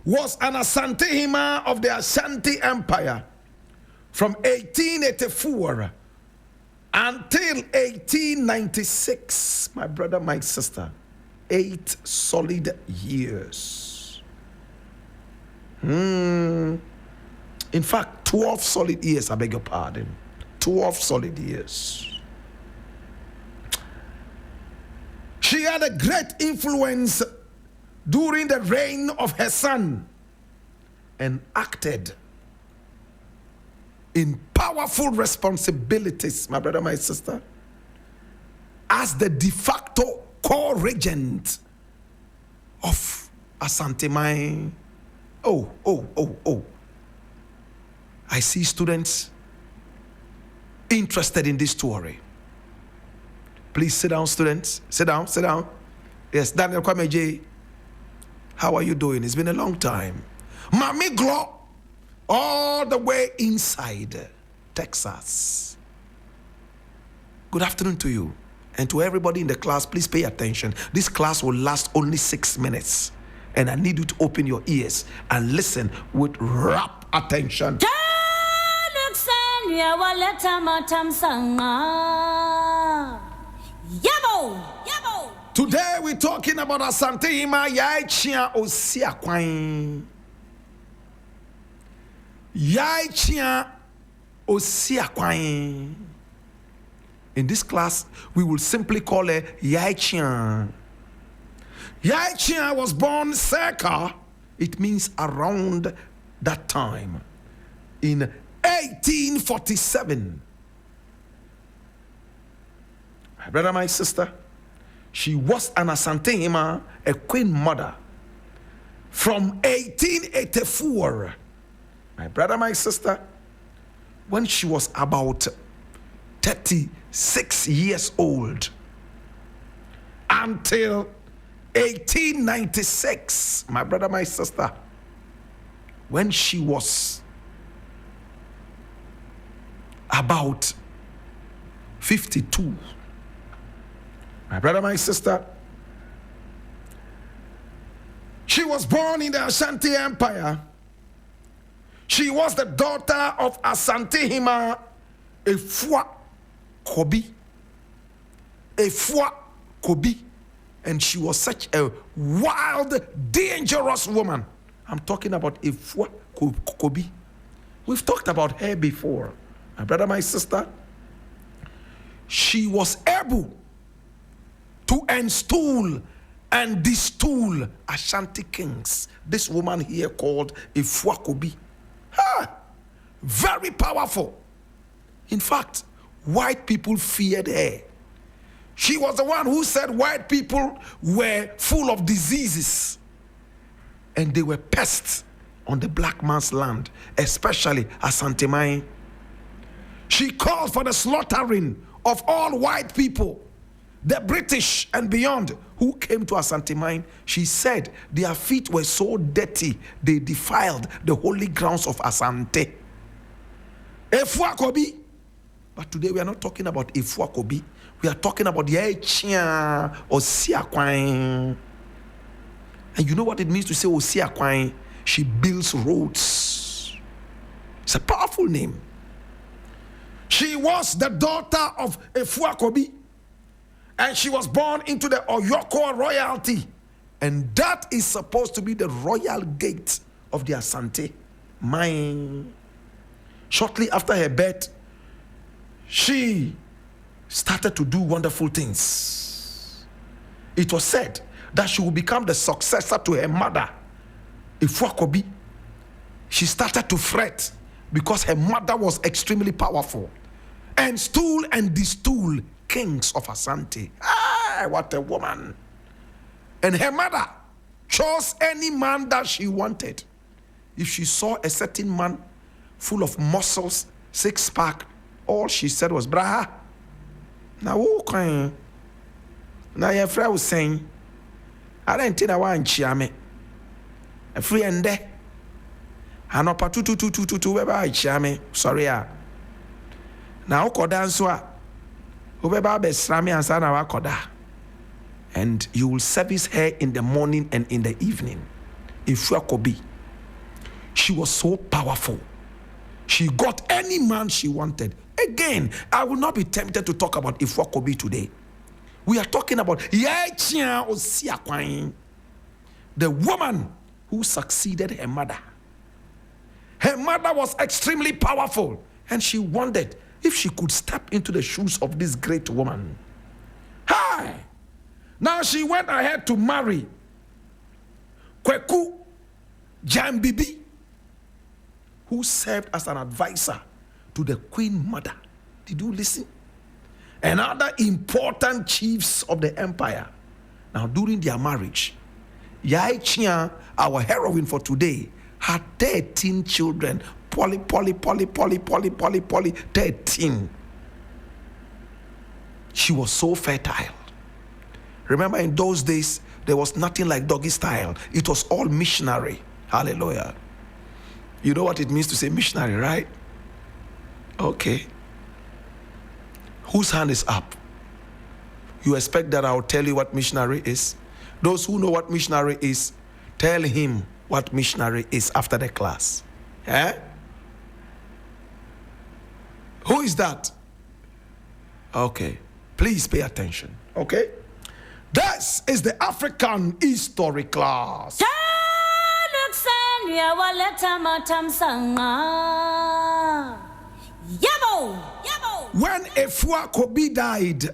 was an Asantehemaa of the Ashanti Empire from 1884 until 1896. My brother, my sister, 8 solid years. In fact, 12 solid years, I beg your pardon. 12 solid years. She had a great influence during the reign of her son and acted in powerful responsibilities, my brother, my sister, as the de facto co-regent of Asantehemaa. Oh. I see students interested in this story. Please sit down, students. Sit down. Yes, Daniel Kwameje, how are you doing? It's been a long time. Mami Glo, all the way inside Texas. Good afternoon to you. And to everybody in the class, please pay attention. This class will last only 6 minutes. And I need you to open your ears and listen with rapt attention. Today we're talking about Asantehemaa Yaa Akyea Oyiakwan. Yaa Akyea Oyiakwan. In this class, we will simply call her Yaa Akyea. Yaa Akyea was born circa, it means around that time, in 1847. My brother, my sister, she was an Asantehemaa, a queen mother, from 1884. My brother, my sister, when she was about 36 years old, until 1896, my brother, my sister, when she was about 52. My brother, my sister, she was born in the Ashanti Empire. She was the daughter of Asantehemaa Yaa Akyea Oyiakwan. And she was such a wild, dangerous woman. I'm talking about Yaa Akyea Oyiakwan. We've talked about her before. My brother, my sister, she was able to install and destool Ashanti kings. This woman here called Yaa Akyea Oyiakwan. Very powerful. In fact, white people feared her. She was the one who said white people were full of diseases and they were pests on the black man's land, especially Asantehemaa. She called for the slaughtering of all white people, the British and beyond, who came to Asantehemaa. She said their feet were so dirty, they defiled the holy grounds of Asante. Yaa Akyea. But today we are not talking about Yaa Akyea. We are talking about Yaa Akyea Oyiakwan. And you know what it means to say Oyiakwan? She builds roads. It's a powerful name. She was the daughter of Yaa Akyea, and she was born into the Oyoko royalty. And that is supposed to be the royal gate of the Asantehemaa. Shortly after her birth, she started to do wonderful things. It was said that she would become the successor to her mother, Yaa Akyea. She started to fret because her mother was extremely powerful and stool and destool kings of Asante. What a woman. And her mother chose any man that she wanted. If she saw a certain man full of muscles, six-pack, all she said was, "Braha, now who can? Now your friend was saying, I don't think I want chiame. A free and there. I know patu weba chiame. Sorry ah. Now koda answa. Weba be srami ansa na wa koda. And you will service her in the morning and in the evening. Yaa Akyea. She was so powerful. She got any man she wanted. Again, I will not be tempted to talk about Ifwa Kobi today. We are talking about Yaa Akyea Oyiakwan, the woman who succeeded her mother. Her mother was extremely powerful, and she wondered if she could step into the shoes of this great woman. Hi! Now she went ahead to marry Kweku Jambibi, who served as an advisor to the Queen Mother. Did you listen? And other important chiefs of the empire. Now, during their marriage, Yaa Akyea, our heroine for today, had 13 children. 13. She was so fertile. Remember, in those days, there was nothing like doggy style. It was all missionary. Hallelujah. You know what it means to say missionary, right? Okay. Whose hand is up? You expect that I'll tell you what missionary is? Those who know what missionary is, tell him what missionary is after the class. Eh? Who is that? Okay. Please pay attention. Okay? This is the African history class. When Ifwa Kobi died,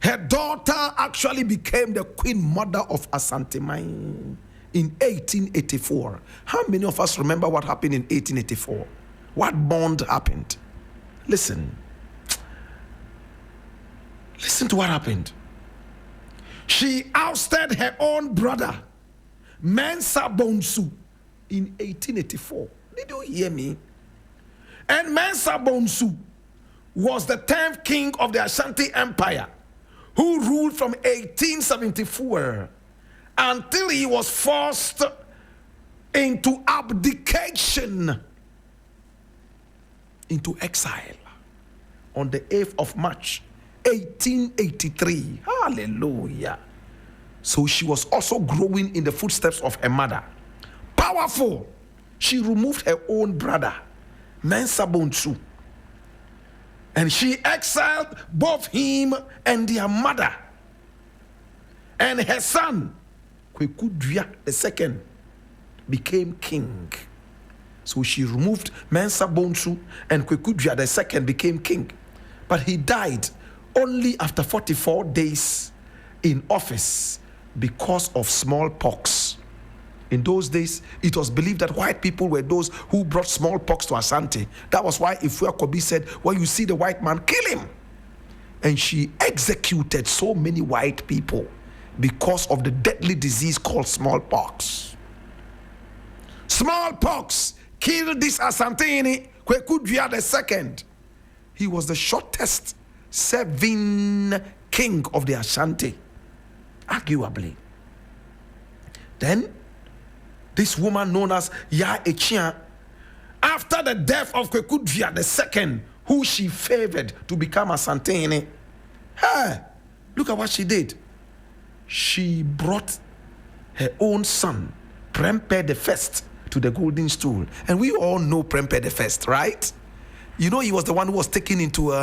her daughter actually became the Queen Mother of Asantehemaa in 1884. How many of us remember what happened in 1884? What bond happened? Listen. Listen to what happened. She ousted her own brother, Mensa Bonsu, in 1884. Did you hear me? And Mensa Bonsu was the 10th king of the Ashanti Empire, who ruled from 1874 until he was forced into abdication, into exile on the 8th of March 1883. Hallelujah. So she was also growing in the footsteps of her mother. Powerful. She removed her own brother, Mensa Bonsu, and she exiled both him and their mother. And her son, Kweku II, became king. So she removed Mensa Bonsu, and Kweku II became king. But he died only after 44 days in office because of smallpox. In those days, it was believed that white people were those who brought smallpox to Asante. That was why Ifwa Kobi said, when you see the white man, kill him. And she executed so many white people because of the deadly disease called smallpox. Smallpox killed this Asantehemaa Kweku II. He was the shortest serving king of the Ashanti, arguably. Then, this woman known as Yaa Akyea, after the death of Kweku II, who she favored to become Asantehemaa, hey, look at what she did. She brought her own son, Prempeh I, to the golden stool. And we all know Prempeh I, right? You know, he was the one who was taken into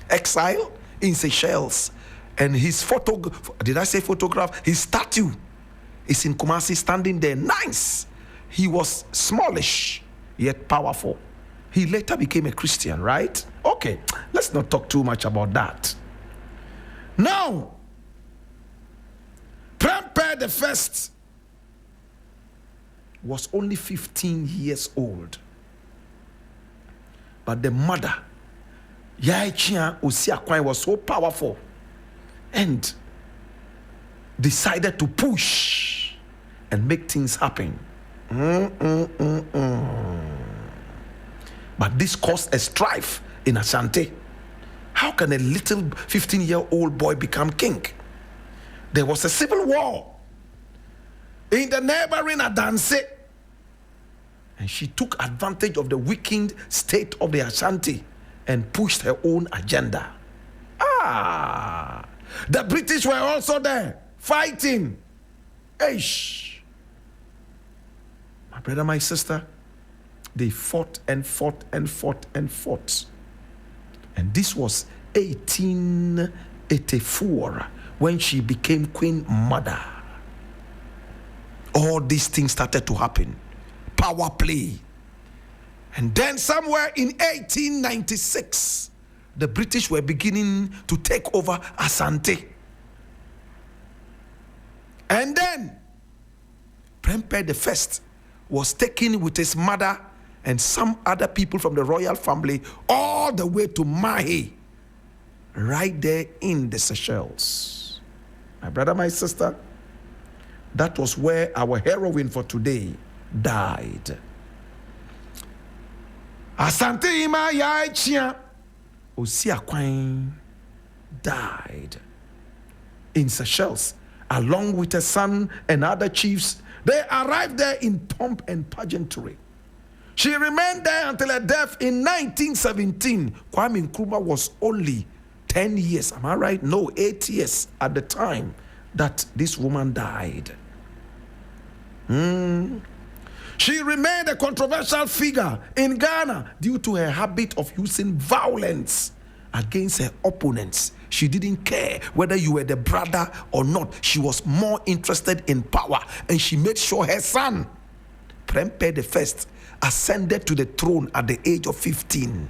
exile in Seychelles. And his photograph? His statue is in Kumasi, standing there. Nice. He was smallish, yet powerful. He later became a Christian, right? Okay, let's not talk too much about that. Now, Prempeh I was only 15 years old. But the mother, Yaa Akyea Oyiakwan, was so powerful and decided to push and make things happen. But this caused a strife in Ashanti. How can a little 15-year-old boy become king? There was a civil war in the neighboring Adanse, and she took advantage of the weakened state of the Ashanti and pushed her own agenda. The British were also there fighting. brother, my sister, they fought and fought and fought and fought. And this was 1884 when she became Queen Mother. All these things started to happen. Power play. And then somewhere in 1896, the British were beginning to take over Asante. And then Prempeh I was taken with his mother and some other people from the royal family all the way to Mahe, right there in the Seychelles. My brother, my sister, that was where our heroine for today died. Asantehemaa Yaa Akyea Oyiakwan died in Seychelles along with her son and other chiefs. They arrived there in pomp and pageantry. She remained there until her death in 1917. Kwame Nkrumah was only 10 years, am I right? No, 8 years at the time that this woman died. She remained a controversial figure in Ghana due to her habit of using violence against her opponents. She didn't care whether you were the brother or not. She was more interested in power, and she made sure her son, Prempeh I, ascended to the throne at the age of 15.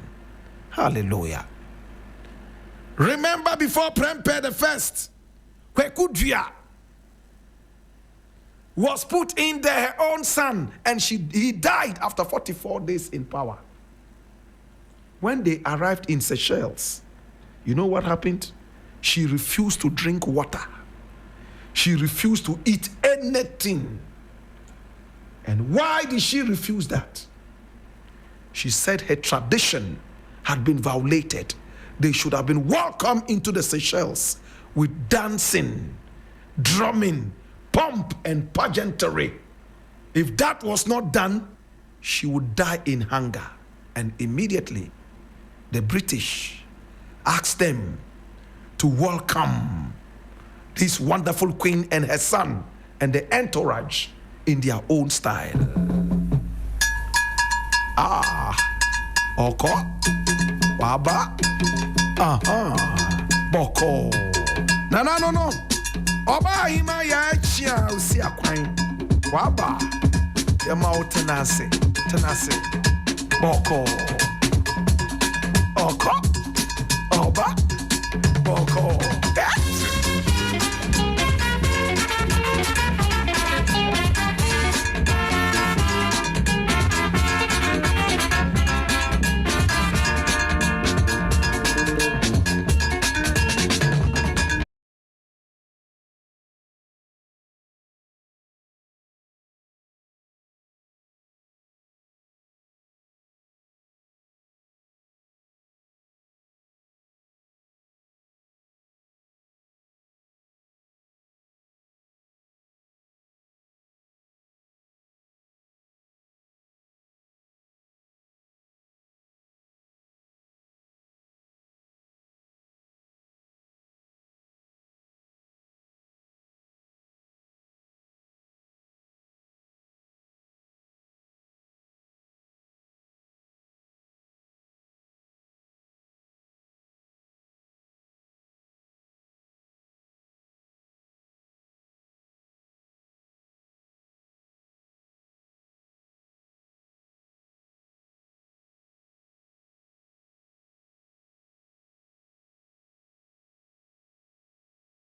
Hallelujah. Remember, before Prempeh I, Kwekudua was put in there, her own son, and he died after 44 days in power. When they arrived in Seychelles, you know what happened? She refused to drink water. She refused to eat anything. And why did she refuse that? She said her tradition had been violated. They should have been welcomed into the Seychelles with dancing, drumming, pomp and pageantry. If that was not done, she would die in hunger. And immediately, the British asked them to welcome this wonderful queen and her son and the entourage in their own style. Oko, Baba, Boko. No. Asantehemaa Yaa Akyea Oyiakwan. Waba. Yama tenase. Boko. Oko. Oba. Boko.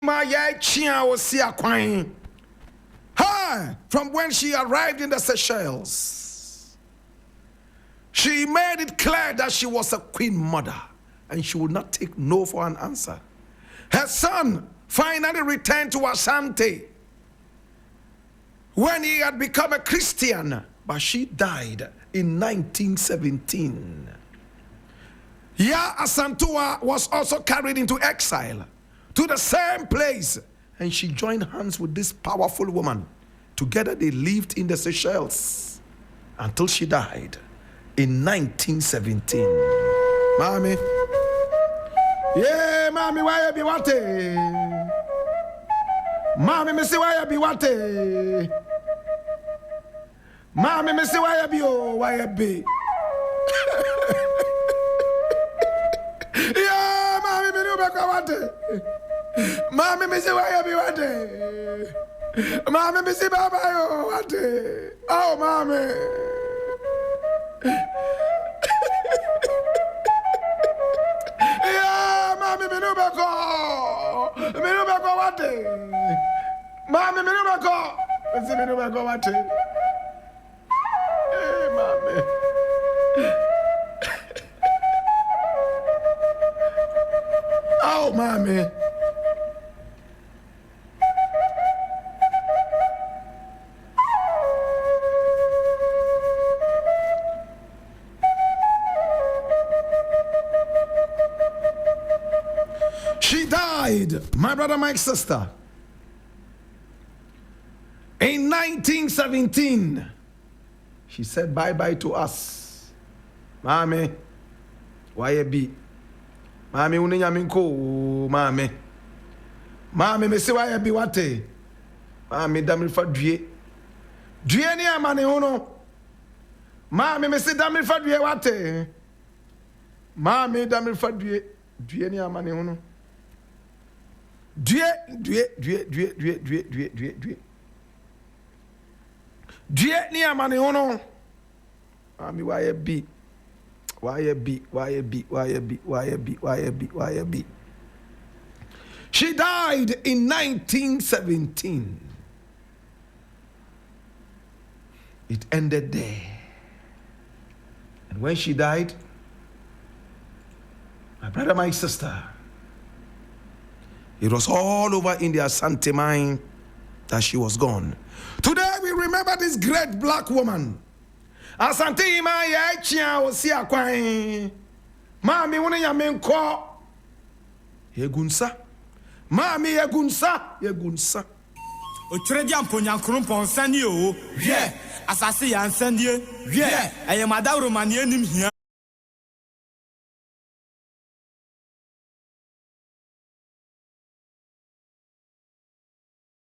Yaa Akyea Oyiakwan. From when she arrived in the Seychelles, she made it clear that she was a queen mother and she would not take no for an answer. Her son finally returned to Asante when he had become a Christian, but she died in 1917. Yaa Asantehemaa was also carried into exile to the same place, and she joined hands with this powerful woman. Together they lived in the Seychelles until she died in 1917. Mommy. Yeah, mommy, why you be wanting? Mommy, me say why you be wanting? Mommy, me say why be oh, why be? Yeah, mommy, me no back what? Mommy, me say why be what? Mommy, me say bye bye oh what? Oh, mommy. Yeah, mommy, me no back oh. Me no back what? Mommy, me no back oh. Me say me no back what? Hey, mommy. Oh, mommy. She died, my brother, my sister, in 1917. She said bye-bye to us. Mommy, why you be? Mommy, unenyaminko, mommy. Mommy, me say why you be what? Mommy, damn it for due. Due ni amane uno. Mommy, me say damn it for due what? Mommy, damn it for due. Due ni amane uno. Due. Due ni amane uno. Mommy, why you be? Why you be? She died in 1917. It ended there. And when she died, my brother, my sister, it was all over in the Asantehemaa that she was gone. Today we remember this great black woman. Asantehemaa Yaa Akyea Oyiakwan. Mami wone nyame nko. Yegunsa. Mami yegunsa. Otwredi amponyankoropon sane o. Hwe. Asase ya nsandie. Hwe. Eye madawro mane anim hia.